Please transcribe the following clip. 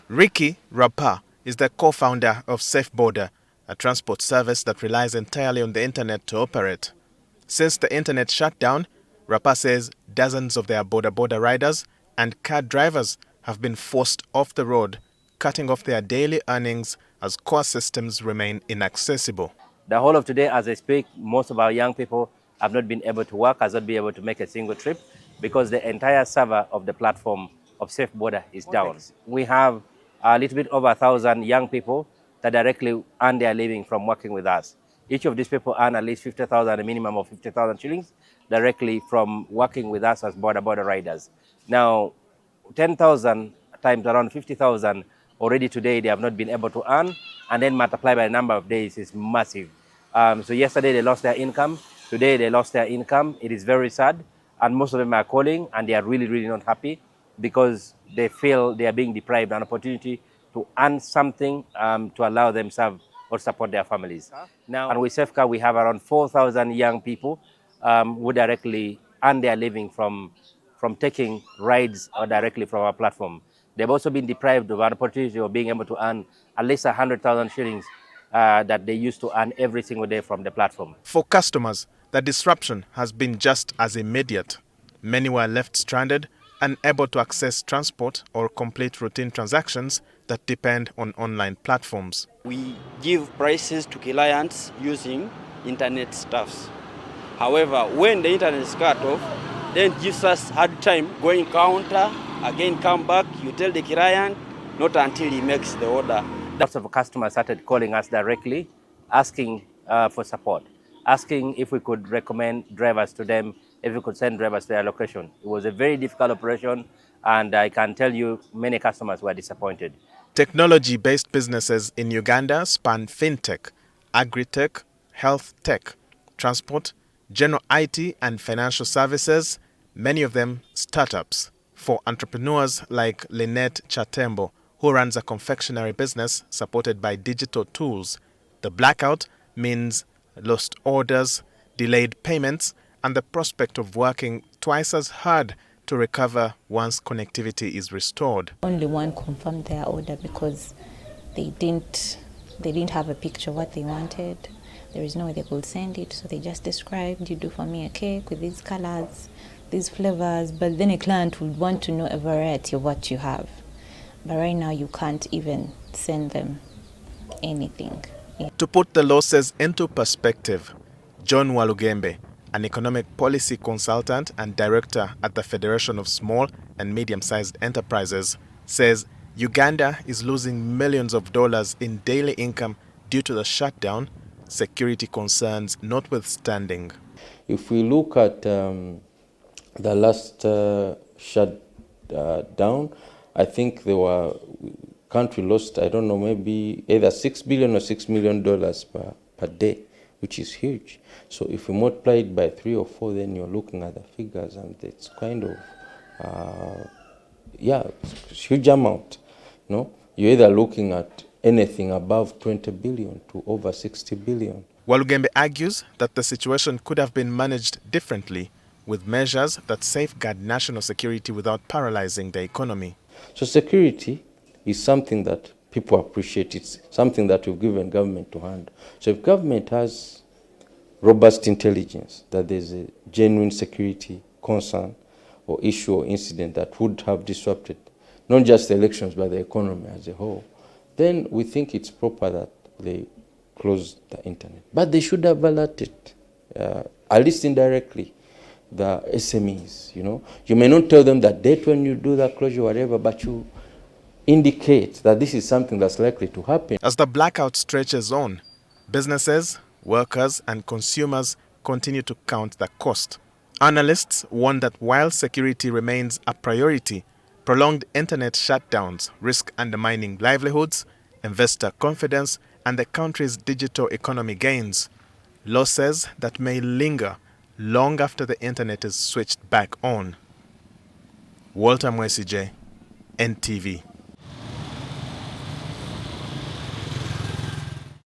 Ricky Rapa is the co-founder of SafeBorder, a transport service that relies entirely on the internet to operate. Since the internet shut down, Rapa says dozens of their border riders and car drivers have been forced off the road, cutting off their daily earnings as core systems remain inaccessible. The whole of today, as I speak, most of our young people have not been able to work, has not been able to make a single trip because the entire server of the platform of SafeBorder is down. We have a little bit over 1,000 young people that directly earn their living from working with us. Each of these people earn at least 50,000, a minimum of 50,000 shillings directly from working with us as border riders. Now, 10,000 times around 50,000 already today they have not been able to earn, and then multiply by the number of days is massive. So yesterday they lost their income, today they lost their income. It is very sad, and most of them are calling and they are really not happy because they feel they are being deprived an opportunity to earn something to allow themselves or support their families. Now, and with Safecar, we have around 4,000 young people who directly earn their living from taking rides or directly from our platform. They've also been deprived of an opportunity of being able to earn at least 100,000 shillings that they used to earn every single day from the platform. For customers, the disruption has been just as immediate. Many were left stranded, unable to access transport or complete routine transactions that depend on online platforms. We give prices to clients using internet stuffs. However, when the internet is cut off, then it gives us hard time going counter, again come back, you tell the client, not until he makes the order. Lots of customers started calling us directly, asking for support, asking if we could recommend drivers to them, if we could send drivers to their location. It was a very difficult operation, and I can tell you many customers were disappointed. Technology-based businesses in Uganda span fintech, agri-tech, health tech, transport, general IT and financial services, many of them startups. For entrepreneurs like Lynette Chatembo, who runs a confectionery business supported by digital tools, the blackout means lost orders, delayed payments, and the prospect of working twice as hard to recover once connectivity is restored. Only one confirmed their order because they didn't have a picture of what they wanted. There is no way they could send it, so they just described, you do for me a cake with these colors, these flavors, but then a client would want to know a variety of what you have. But right now you can't even send them anything. To put the losses into perspective, John Walugembe, an economic policy consultant and director at the Federation of Small and Medium-Sized Enterprises, says Uganda is losing millions of dollars in daily income due to the shutdown, security concerns notwithstanding. If we look at the last shutdown, I think country lost, I don't know, maybe either $6 billion or $6 million per day, which is huge. So if you multiply it by 3 or 4, then you're looking at the figures, and it's kind of, it's huge amount. No, you're either looking at anything above 20 billion to over 60 billion. Walugembe argues that the situation could have been managed differently with measures that safeguard national security without paralyzing the economy. So security is something that people appreciate. It's something that we've given government to handle. So if government has robust intelligence that there's a genuine security concern or issue or incident that would have disrupted not just the elections but the economy as a whole, then we think it's proper that they close the internet. But they should have alerted, at least indirectly, the SMEs. You may not tell them that date when you do that closure, whatever, but you indicate that this is something that's likely to happen. As the blackout stretches on, businesses, workers and consumers continue to count the cost. Analysts warn that while security remains a priority, prolonged internet shutdowns risk undermining livelihoods, investor confidence and the country's digital economy gains, losses that may linger long after the internet is switched back on. Walter Mwesije, NTV.